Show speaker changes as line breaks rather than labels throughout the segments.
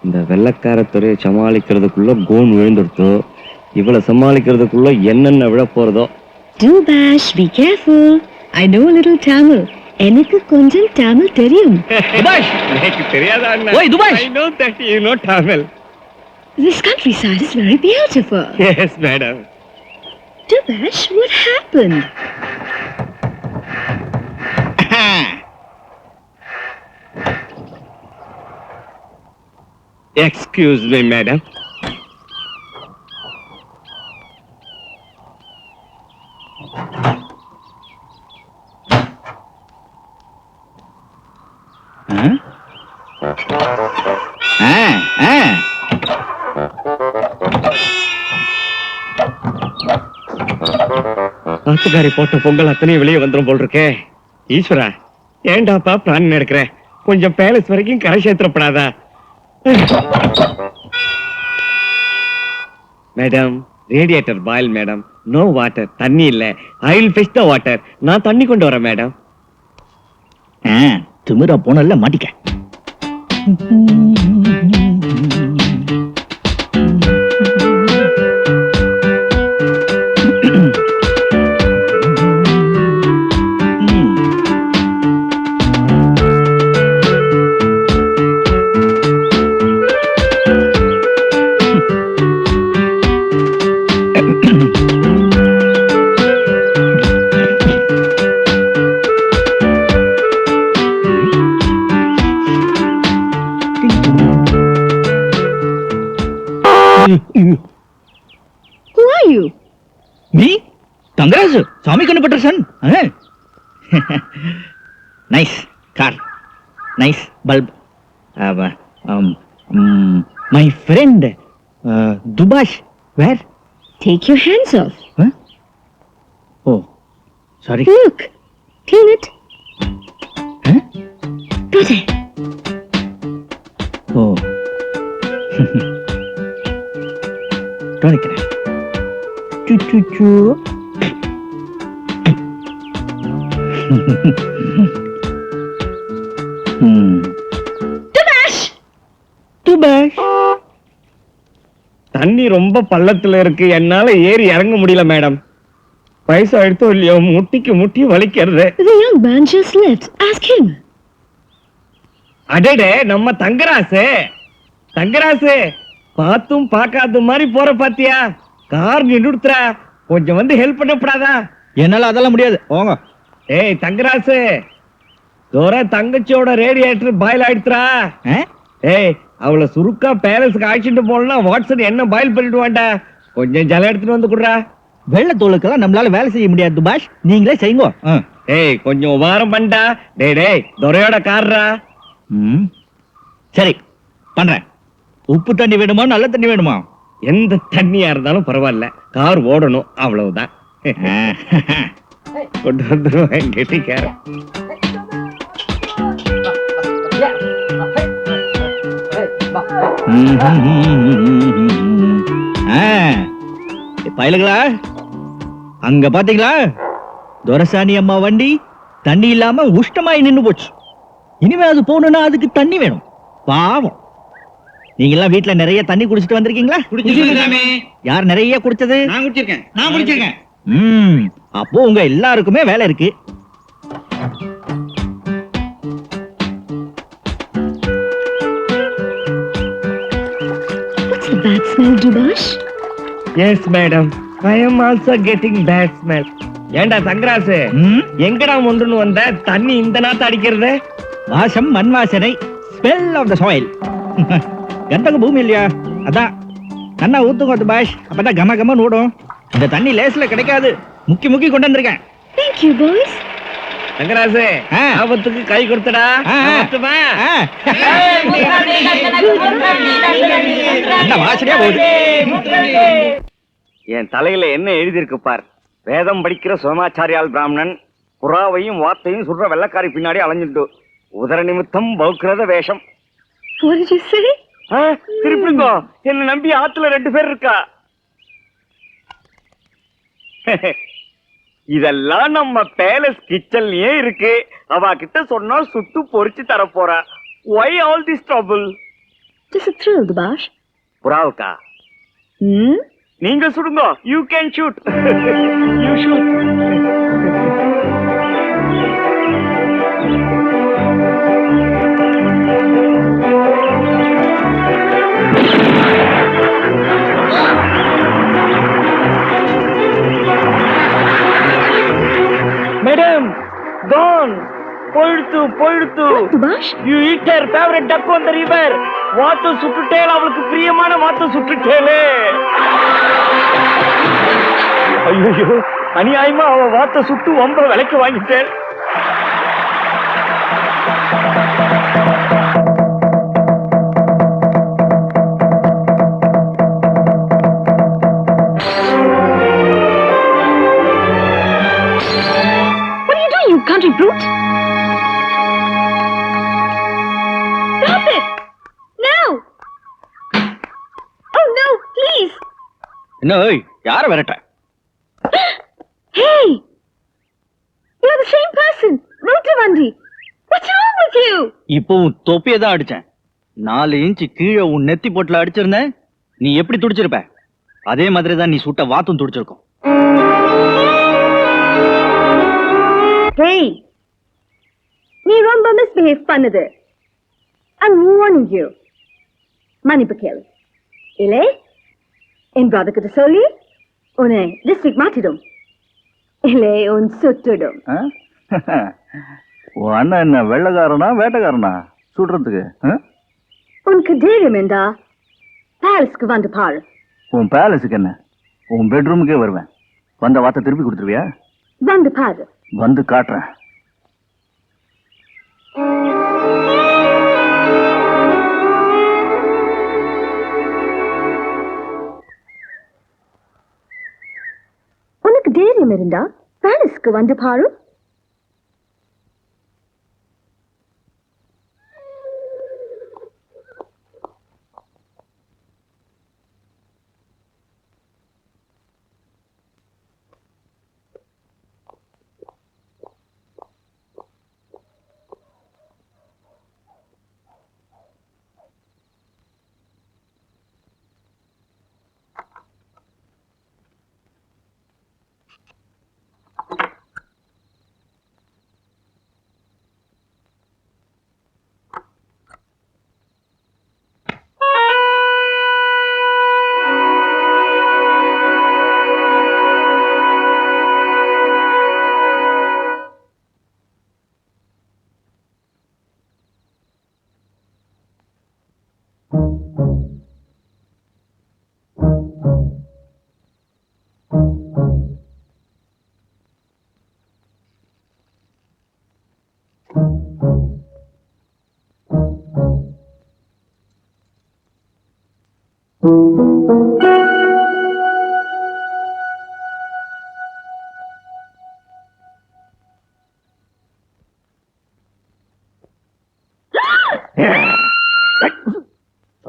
இந்த வெள்ளக்கார துறையை சமாளிக்கிறதுக்குள்ள கோன் விழுந்துடுத்தோ, இவளை சமாளிக்கிறதுக்குள்ள என்னென்ன விழ போறதோ.
Dubash, be careful. I know a little Tamil. எனக்கு கொஞ்சம் தமிழ் தெரியும்.
துபாஷ், எனக்கு தெரியாதா அண்ணா?
ஓய் dubash,
I know that you know Tamil.
This countryside is very beautiful.
Yes, madam.
Dubash, what happened?
Excuse me, madam. ஆத்துக்காரி போட்ட பொங்கல் அத்தனையும் வெளியே வந்துடும் போல் இருக்கே. ஈஸ்வரா, ஏண்டாப்பா பிளான் எடுக்கிற? கொஞ்சம் பேலஸ் வரைக்கும் கரை சேர்த்துப்படாதா? Madam, radiator boil madam. No water, தண்ணி இல்ல. I will fetch the water. நான் தண்ணி கொண்டு வரேன் மேடம்.
திமிரா போனல்ல மாட்டிக்க.
Who are you?
Me? Tangaraj, Swami Kanapatra son. Nice car, nice bulb. My friend, Dubash, where?
Take your hands off.
Huh? Oh, sorry.
Look, clean it.
Huh?
Go there.
Oh. Tonikra. Chu. Dubash.
தண்ணி ரொம்ப பள்ளத்துல இருக்கு, என்னால ஏறி இறங்க முடியல madam. பைசா எடுத்தோ இல்லையோ, முட்டிக்கு முட்டி வலிக்கிறது.
The young man just left. Ask him.
அடடே, நம்ம தங்கராசு. தங்கராசு, பாத்தும் பார்க்காத மாதிரி போற பாத்தியா? கார் நின்றுடுத்துறா, கொஞ்சம் வந்து ஹெல்ப் பண்ணப்படாதா?
என்னால அதெல்லாம் முடியாது. போங்க.
ஏய் தங்கராசு, தோர தங்கச்சியோட ரேடியேட்டர் பாயில் ஆயிடுத்துறா. ஏய், அவளை சுருக்கா பேலஸ்க்கு அழைச்சிட்டு போனா வாட்ஸ்அப் என்ன பாயில் பண்ணிடுவான்டா. கொஞ்சம் ஜலம் எடுத்துட்டு வந்து குடுறா.
வெள்ள தோலுக்கெல்லாம் நம்மளால வேலை செய்ய முடியாது துபாஷ், நீங்களே செய்யுங்க.
ஏய், கொஞ்சம் உபாரம் பண்ணா. டேய் துரையோட கார்ரா.
சரி பண்றேன். உப்பு தண்ணி வேணுமா நல்ல தண்ணி வேணுமா?
எந்த தண்ணியா இருந்தாலும் பரவாயில்ல, கார் ஓடணும், அவ்வளவுதான். கொண்டு வந்துருவேன் கெட்டிக்கார.
பயலுங்களா, அங்க பாத்தீங்களா துரசாணி அம்மா வண்டி தண்ணி இல்லாம உஷ்டமாயி நின்னு போச்சு. இனிமே அது போகணும்னா அதுக்கு தண்ணி வேணும். பாவம். நீங்க எல்லாம் வீட்டுல நிறைய தண்ணி குடிச்சிட்டு வந்திருக்கீங்களா? யார் நிறைய குடிச்சது?
நான் குடிச்சிருக்கேன்.
அப்போ உங்க எல்லாருக்குமே வேலை இருக்கு.
What's the bad smell, Dubash?
Yes, madam. I am also getting bad smell. ஏண்டா தங்கராசு, எங்கடா ஒன்றுன்னு வந்த? தண்ணி இந்த நாத்து அடிக்கிறது.
வாசம் மண் வாசனை, ஸ்மெல் ஆஃப் த சாயில். கந்தக பூமி இல்லையா, அதான். அண்ணா ஊத்துங்க துபாஷ், அப்பதான் கம கமன்னு ஓடும். இந்த தண்ணி லேஸ்ல கிடைக்காது, முக்கி முக்கி கொண்டு வந்திருக்கேன்.
Thank you, boys.
தங்கராசு, ஆபத்துக்கு கை கொடுத்தடா.
வாசனையா போகுது.
என் தலையில என்ன எழுதியிருக்கு பார். வேதம் படிக்கிற சோமாச்சாரியால் பிராமணன், புறாவையும் வாத்தையும் சுடுற வெள்ளக்காரி பின்னாடி அலைஞ்சிட்டு உதர நிமித்தம் பௌக்கிரத வேஷம்.
What did you say?
திருப்பிங்கோ, என்ன நம்பி ஆத்துல 2 பேர் இருக்கா. இதெல்லாம் நம்ம பேலஸ் கிச்சன்லயே இருக்கு. அவ கிட்ட சொன்னா சுட்டு பொரிச்சு தர போறா. Why all this trouble?
Just a thrill, Dubash.
புறாவுக்கா
Hmm?
நீங்க சுடுங்க. You can shoot. You shoot. Madam gone. போயிடுத்து.
Dubash?
You eat her favorite duck on the river. வாத்து சுட்டுட்டேல், அவளுக்கு பிரியமான வாத்து சுட்டுட்டேலே. ஐயோ, அநியாயமா அவ வாத்த சுட்டு வம்ப விலைக்கு வாங்கிட்டேன்.
What are you doing, you country brute? Stop it! No! Oh no, please!
என்ன ஓய், யார விரட்ட?
Hey! You're the same person! Motivandi! What's wrong with you?
இப்பவும் தொப்பியை தான் அடிச்சேன். 4 இன்ச் கீழே உன் நெத்தி போட்டுல அடிச்சிருந்தேன், நீ எப்படி துடிச்சிருப்ப? அதே மாதிரி தான் நீ சுட்ட வாத்தும் துடிச்சிருக்கும்.
Hey! நீ ரொம்ப misbehave பண்ணுது. I'm warning you. மன்னிப்பு கேளு. இல்லை, என் brother கிட்ட சொல்லி உன்னை டிஸ்ட்ரிக்ட் மாற்றிடும். இல்லை, உன் சுட்டுடும்.
உன் அண்ணன் என்ன வெள்ளக்காரனா வேட்டக்காரனா சுடுறதுக்கு?
உனக்கு தைரியம் என்றா பேலஸ்க்கு வந்து பாரு.
உன் பேலஸுக்கு என்ன, உன் பெட்ரூமுக்கே வருவேன். வந்த வார்த்தை திருப்பி கொடுத்துருவியா?
வந்து பாரு.
வந்து காட்டுறேன்.
உனக்கு தைரியம் இருந்தா பேலஸ்க்கு வந்து பாரு.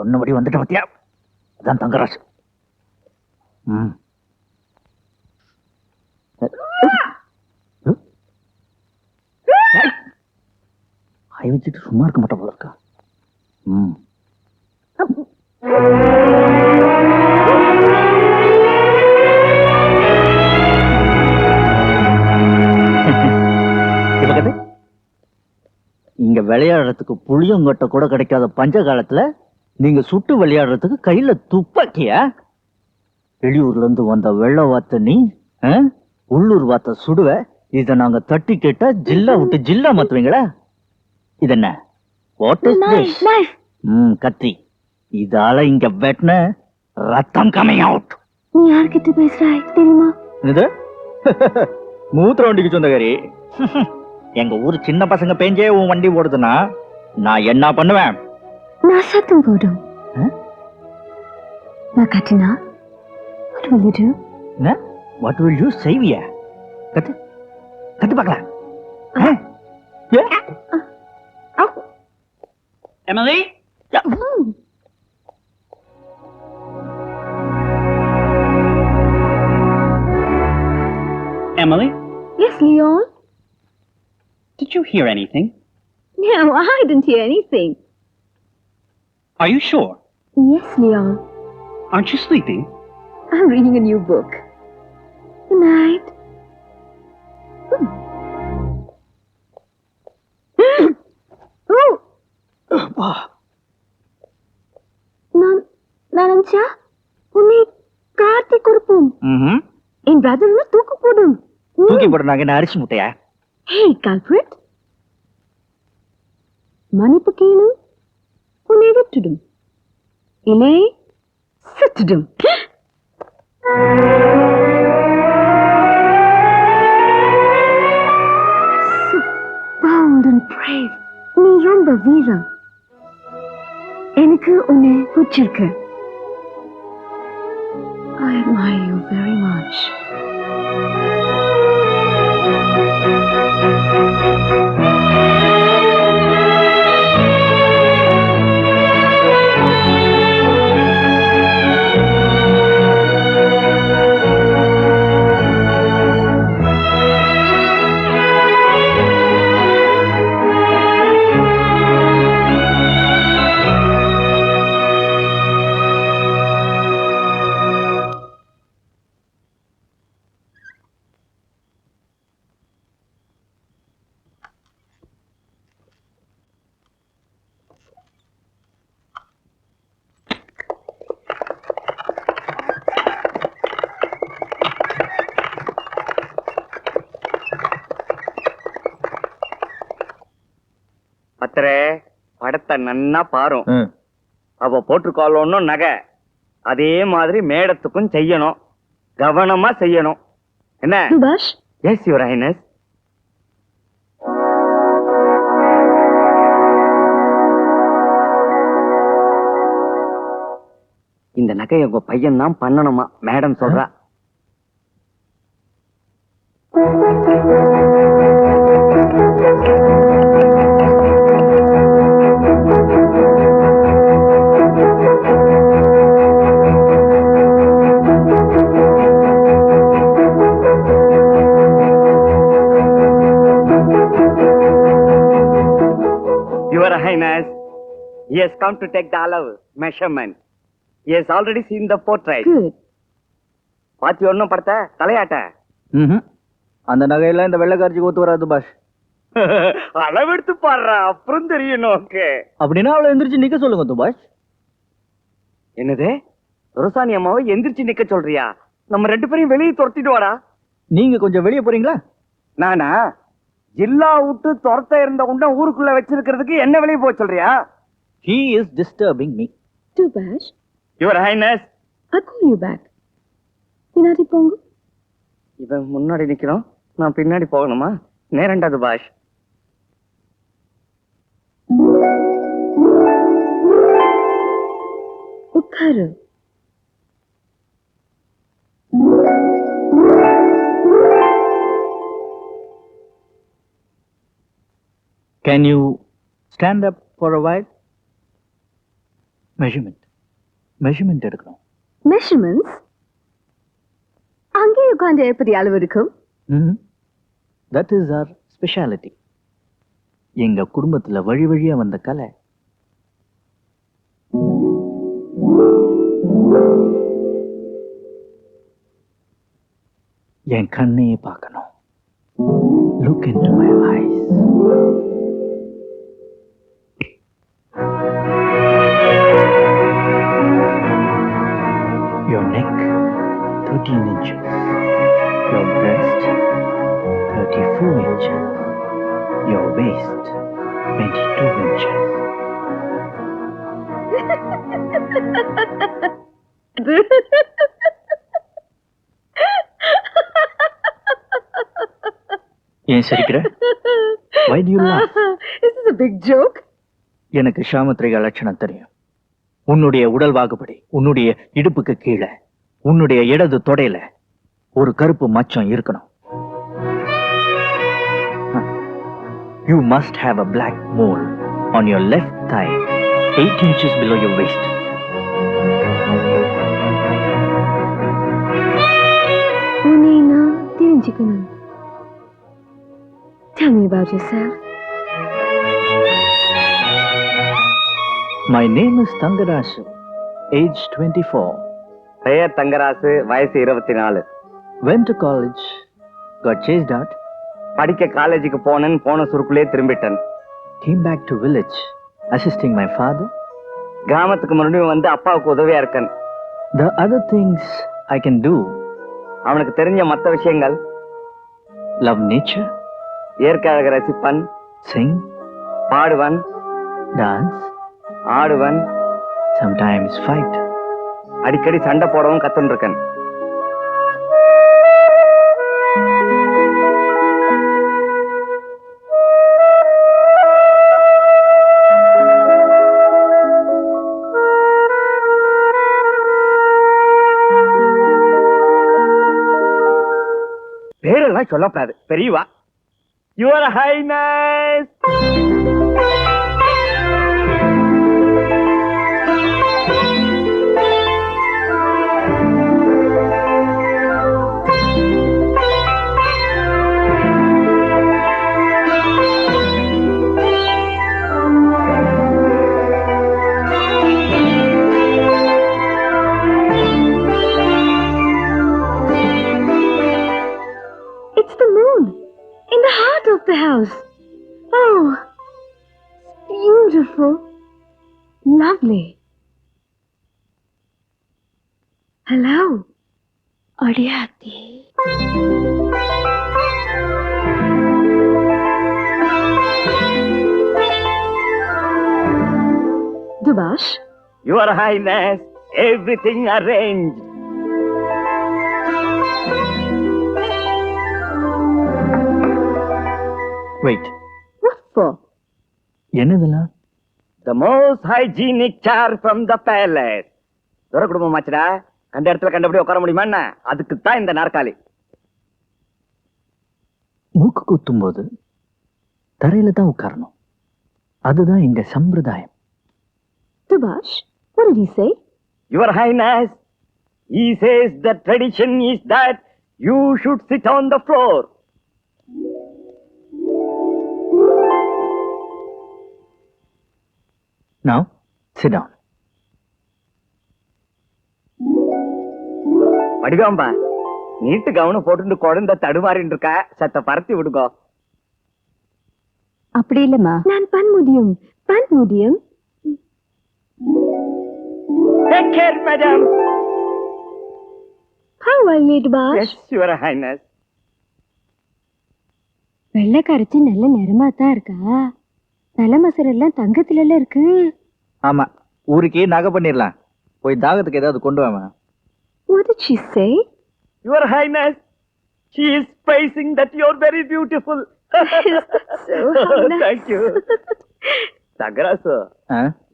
சொன்னபடி வந்துட்ட பத்தியா? அதான் தங்கராஜ். கை வச்சுட்டு சும்மா இருக்க மாட்டா போல இருக்கா? இங்க விளையாடுறதுக்கு புளியங்கொட்டை கூட கிடைக்காத பஞ்ச காலத்துல நீங்க சுட்டு விளையாடுறதுக்கு கையில துப்பாக்கியா? வெளியூர்ல இருந்து வந்த வெள்ள வாத்த நீ உள்ளூர் வாத்த சுடுவ. இத நாங்க தட்டி கேட்டா ஜில்லா விட்டு ஜில்லா மாத்துவீங்களா? இதென்ன கத்தி. இதால இங்க வெட்டின ரத்தம் கம்மிங் அவுட்.
நீ யார்கிட்ட பேசுறாய் தெரியுமா?
இது மூத்திர வண்டிக்கு சொந்தக்காரி. எங்க ஊர் சின்ன பசங்க பேஞ்சே உன் வண்டி ஓடுதுன்னா நான் என்ன பண்ணுவேன்?
நான் சத்தம் போடும். நான் கத்தினா what will you do?
What will you say? கத்து கத்து பார்க்கலாம்.
Emily? Emily?
Yes, Leon?
Did you hear anything?
No, I didn't hear anything.
Are you sure?
Yes, Leon.
Aren't you sleeping?
I'm reading a new book. Good night. Oh! நான் நினைச்சா உன்னை கார்த்திக் கொடுப்போம். என் பிரதர்னு தூக்கு போடும்.
தூக்கி போடுறாங்க என்ன அரிசி முட்டையா?
Hey, culprit. மன்னிப்பு கேளு. உன்னை விட்டுடும். இல்லை சுட்டுடும். So bold and brave. நீ ரொம்ப வீரம். எனக்கு உன்னை பிடிச்சிருக்கு. I admire you very much.
பத்திரே படத்தை நன்னா பாரும். அவ போட்டுக்கொள்ளணும் நகை அதே மாதிரி மேடத்துக்கும் செய்யணும். கவனமா செய்யணும். என்ன?
சுபாஷ்,
எஸ் யுவர் ஹைனஸ். இந்த நகையை உங்க பையன் தான் பண்ணணுமா மேடம் சொல்றா. Your Highness, he has come to take the அளவு measurement. He has already seen the portrait.
good.
பாத்தி ஒண்ணும் படத்த தலையாட்ட.
அந்த நகையெல்லாம் இந்த வெள்ளைக்காரிக்கு ஒத்து வராது பாஷ்.
அளவெடுத்து பாடுறா அப்புறம் தெரியும் நோக்கு.
அப்படின்னா அவளை எந்திரிச்சு நிக்க சொல்லுங்க துபாஷ்.
என்னது? துரசாணி அம்மாவை எந்திரிச்சு நிக்க சொல்றியா? நம்ம ரெண்டு பேரையும் வெளியே துரத்திட்டு வாடா.
நீங்க கொஞ்சம் வெளியே போறீங்களா?
நானா? ஜில்லா விட்டு துரத்த இருந்த உண்ட ஊருக்குள்ள வச்சிருக்கிறதுக்கு என்ன வெளியே போக சொல்றியா?
He is disturbing me.
சுபாஷ்,
Your Highness.
I'll call you back. பின்னாடி போங்க.
இவன் முன்னாடி நிக்கிறோம், நான் பின்னாடி போகணுமா? நேரண்டா துபாஷ்.
உட்காரு.
Can you stand up for a while? Measurement எடுக்கணும்.
Measurements? அங்கே உட்கார்ந்து எப்படி அளவு இருக்கும்?
That is our speciality. எங்க குடும்பத்துல வழி வழியா வந்த கலை. என் கண்ணையே பார்க்கணும். Look into my eyes. Your neck, 13 inches. Your breast, 34 inches. Your waist, 22 inches. ஏன் சிரிக்கிற? Why do you laugh?
Is this a big joke?
எனக்கு சாமுத்திரிகா லட்சணம் தெரியும். உன்னுடைய உடல் வாகுபடி, உன்னுடைய இடுப்புக்கு கீழே, உன்னுடைய இடது தொடையில ஒரு கருப்பு மச்சம் இருக்கணும். You must have a black mole on your left thigh, 8 inches below your waist.
உன்னை நான் தெரிஞ்சுக்கணும். Tell me about yourself.
My name is Tangarasu, age 24.
பெயர் தங்கராசு, வயசு 24.
Went to college, got chased out,
படிக்க காலேஜுக்கு போன சுருக்குள்ளே திரும்பிட்டேன்.
came back to village, assisting my father.
கிராமத்துக்கு மறுபடியும் வந்து அப்பாவுக்கு உதவியா இருக்கேன்.
The other things I can do,
அவனுக்கு தெரிஞ்ச மற்ற விஷயங்கள்,
love nature,
இயற்கை அழகை ரசிப்பன்,
sing,
பாடுவன்,
dance,
ஆடுவன்,
sometimes fight.
அடிக்கடி சண்டை போடவும் கத்துன்னு இருக்கேன். பேரெல்லாம் சொல்லப்படாது, பெரியவா. Your highness.
It's the moon in the heart of the house. Oh, beautiful, lovely. Hello, Adiyati. Dubash,
your highness, everything arrange.
Wait,
what for?
என்னதெல்லாம்?
The most hygienic chair from the palace. துரை குடும்பம் ஆச்சுடா, கண்ட இடத்துல கண்டபடி உட்கார முடியுமா என்ன? அதுக்கு தான் இந்த நாற்காலி.
மூக்கு குத்தும்போது தரையில தான் உட்காரணும். அதுதான் எங்க சம்பிரதாயம்.
Dubash, what did he say?
Your Highness, he says the tradition is that you should sit on the floor.
Now, sit down.
வடிவாம்பா, நீட்டு கவனம் போட்டு குழந்தை தடுமாறின்னு இருக்கா, சத்த பரத்தி விடுங்கோ.
அப்படி இல்லம்மா, நான் பண்ண முடியும்.
Take care, madam.
How are you, Dubash?
Yes, Your Highness.
வெள்ளை கரைச்சி நல்ல நிறமா தான் இருக்கா. தலைமசரெல்லாம் தங்கத்துல இருக்கு.
ஆமா, ஊருக்கே நகை பண்ணிடலாம். போய் தாகத்துக்கு ஏதாவது கொண்டு வாமா.
What did she say?
Your Highness, she is praising that you are very beautiful.
So nice.
Thank you. Thangarasu,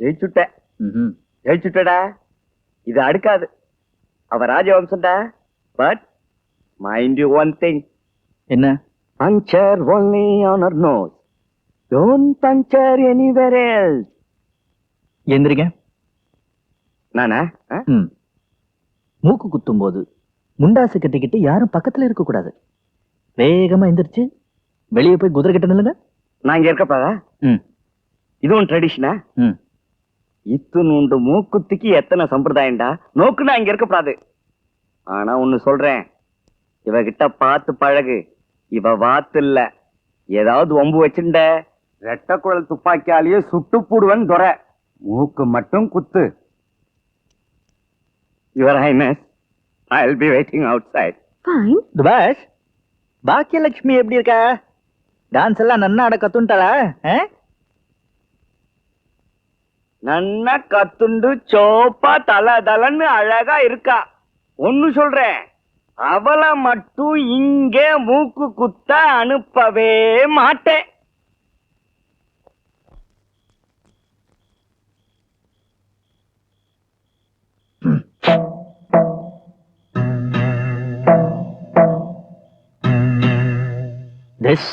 ஜெயிச்சுட்ட. ஜெயிச்சுட்டடா. இது அடுக்காது. அவ ராஜவம்சம்டா. But mind you one thing.
என்ன?
Puncture only on her nose. Don't puncture anywhere else.
எந்திரிங்க.
நானா?
மூக்கு குத்தும் போது முண்டாசு கட்டிக்கிட்டு யாரும் பக்கத்துல இருக்க கூடாது. வேகமா எந்திரிச்சு வெளியே போய் குதிரை கிட்ட நில்லுங்க.
நான் இங்க இருக்கப்படாதா? இதுவும் ட்ரெடிஷனா? இத்துணுண்டு மூக்குத்திக்கு எத்தனை சம்பிரதாயம்டா. நோக்குனா இங்க இருக்கப்படாது. ஆனா ஒண்ணு சொல்றேன், இவகிட்ட பார்த்து பழகு. இவ வாத்து இல்ல. ஏதாவது வம்பு வச்சுண்ட ரெட்ட குழல் துப்பாக்கியாலேயே சுட்டு போடுவன் துரை. மூக்கு மட்டும் குத்து. Your highness, I'll be waiting outside.
Fine.
Dubash, Baakiyalakshmi எப்படி இருக்கா? டான்ஸ் எல்லாம் நன்னா ஆட கத்துண்டாளா?
நன்னா கத்துண்டு சோப்பா தல தலன்னு அழகா இருக்கா. ஒன்னு சொல்றேன், அவளை மட்டும் இங்கே மூக்கு குத்த அனுப்பவே மாட்டேன்.
This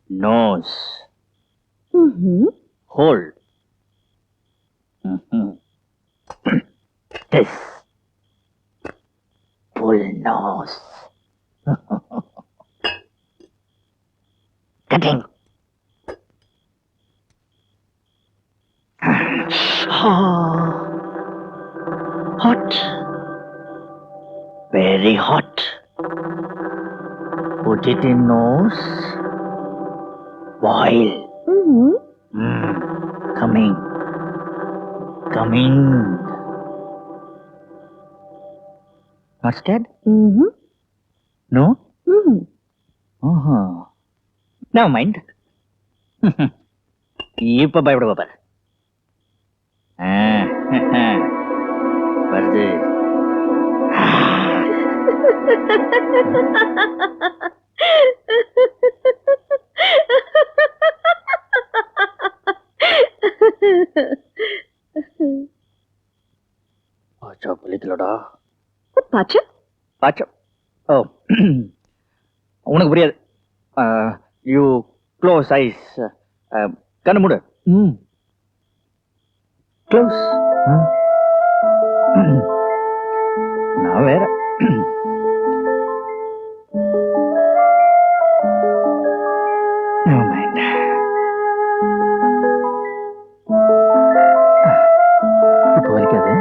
nose. Hold. This full nose. Cutting. Hot. Very hot. Put it in nose. Boil. Coming. Coming. Not scared? No? Never mind. இப்ப பயப்படுவ பாரு. வருது. பாச்சா புலிக்கலடா.
பாச்சா?
பாச்சா. ஓ. உனக்கு புரியாது. You close ice. கண்ணு மூடு. க்ளோஸ். நான் வேற. Never mind. இப்போ வலிக்காது.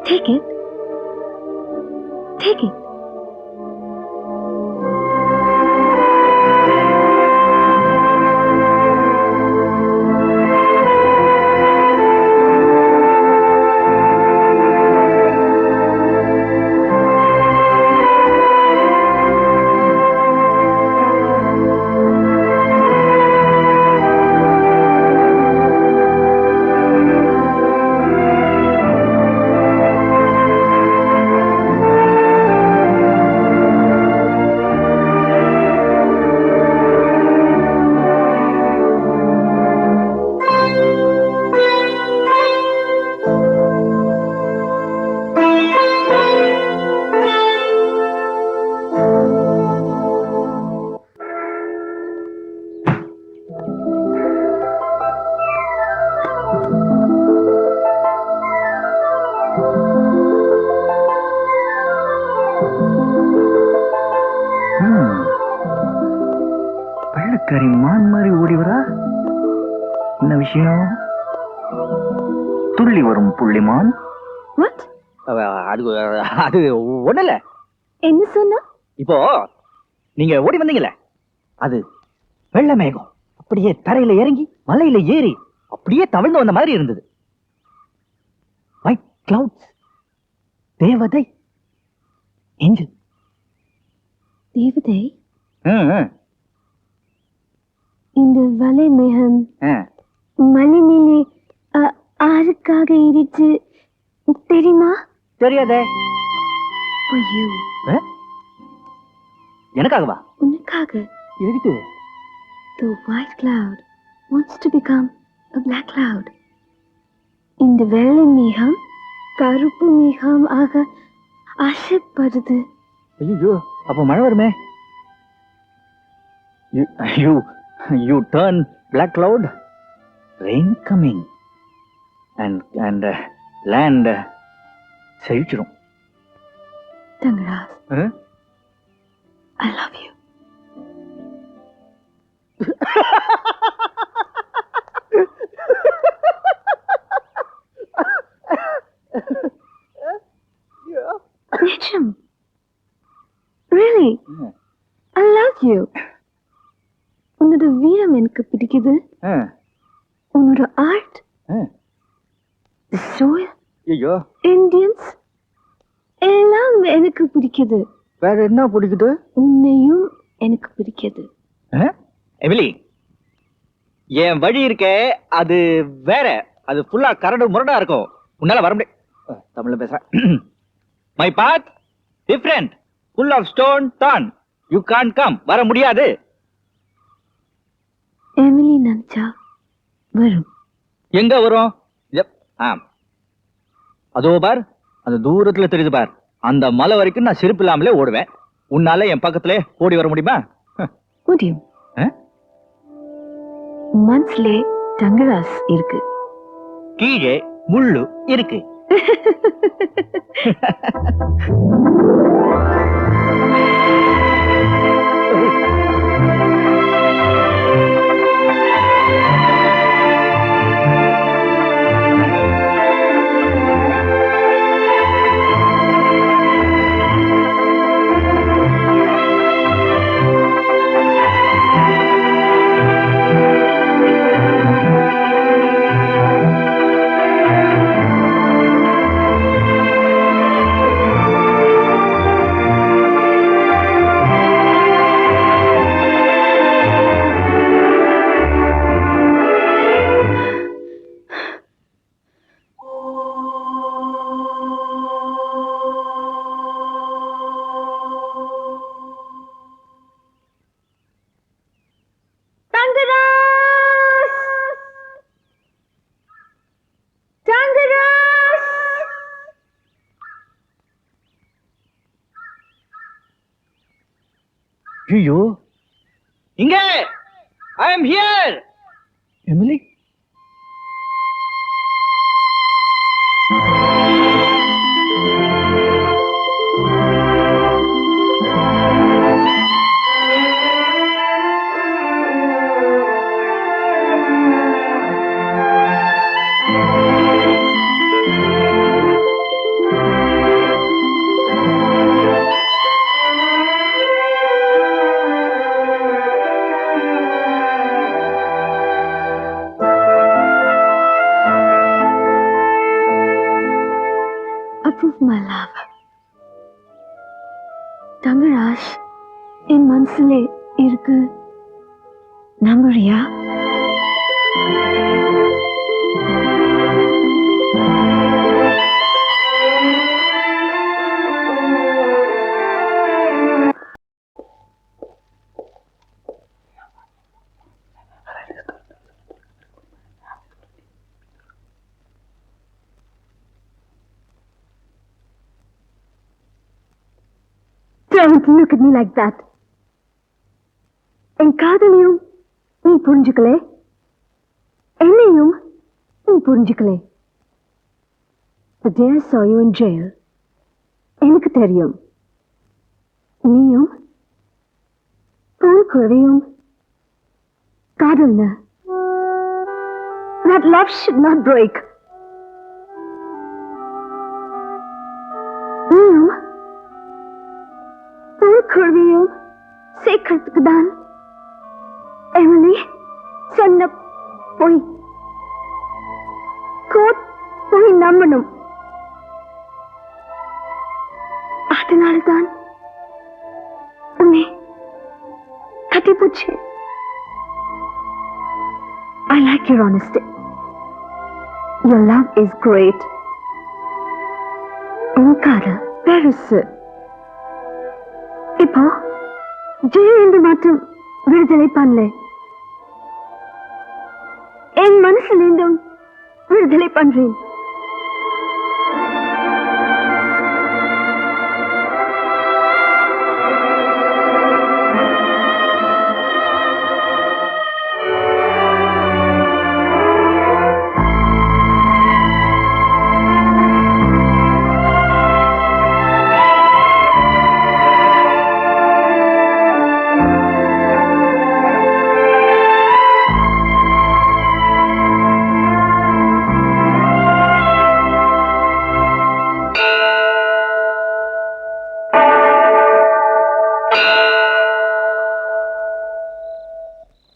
Take it. Take it. வெள்ளக்காரி மான் மாதிரி ஓடி வரா. என்ன விஷயம்? துள்ளி வரும் புள்ளிமான். What?
அது அது ஒண்ணு இல்ல.
என்ன சொன்னா?
இப்போ நீங்க ஓடி வந்தீங்கல்ல, அது வெள்ள மேகம் அப்படியே தரையில இறங்கி மலையில ஏறி அப்படியே தவழ்ந்து வந்த மாதிரி இருந்தது. ஒயிட் கிளவுட்ஸ், தேவதை, ஏஞ்சல்.
தேவதை? இந்த வலை மேகம் மலை மேலே ஆறுக்காக இடிச்சு தெரியுமா?
தெரியாதே.
ஐயோ,
எனக்காகவா?
உனக்காக.
எதுக்கு?
The white cloud wants to become a black cloud. இந்த வெள்ளை மேகம் கருப்பு மேகம் ஆக ஆசைப்படுது.
ஐயோ, அப்ப மழை வருமே. You turn black cloud, rain coming, and land செழிச்சிரும்.
Thangaraj, I love you. நிஜம். Really? I love you. உன்னோட வீரம் எனக்கு பிடிக்குது. உன்னோட ஆர்ட், soil,
ஐயோ,
இந்தியன்ஸ் எல்லாம் எனக்கு பிடிக்குது.
வேற என்ன பிடிக்குது?
உன்னையும் எனக்கு பிடிக்குது.
எமிலி, என் வழி இருக்கே அது வேற. அது ஃபுல்லா கரடு முரடா இருக்கும். உன்னால வர முடியும். தமிழ்ல பேசுறேன். My path different, full of stone don. You can't come. வர முடியாது.
எமிலி நினைச்சா வரும்.
எங்க வரும்? அதோ பார், அந்த தூரத்துல தெரியுது பார். அந்த மலை வரைக்கும் நான் செருப்பு இல்லாமலே ஓடுவேன். உன்னால என் பக்கத்திலே ஓடி வர முடியுமா?
முடியும். மனசுலே தங்கராஸ் இருக்கு.
கீழே முள்ளு இருக்கு. ஐயோ, இங்க I am here. Emily,
my love. Thangaraj என் மனசுலே இருக்கு. நம்புறியா? Don't look at me like that. என் காதலையும் நீ புரிஞ்சுக்கலே, என்னையும் நீ புரிஞ்சுக்கலே. The day I saw you in jail, எனக்கு தெரியும் நீயும் குழவையும் காதல்னு. That love should not break. நீயும் குழவையும் சேர்க்கறதுக்கு தான் எமிலி சொன்ன போய் கோட் போய் நம்பணும். அதனால்தான் உன்னை கட்டிப்பூச்சு. I like your honesty. Your love is great. உன் காதல் பெருசு. இப்போ ஜெயிலிருந்து மட்டும் விடுதலை பண்ணல, என் மனசுலேருந்தும் விடுதலை பண்றேன்.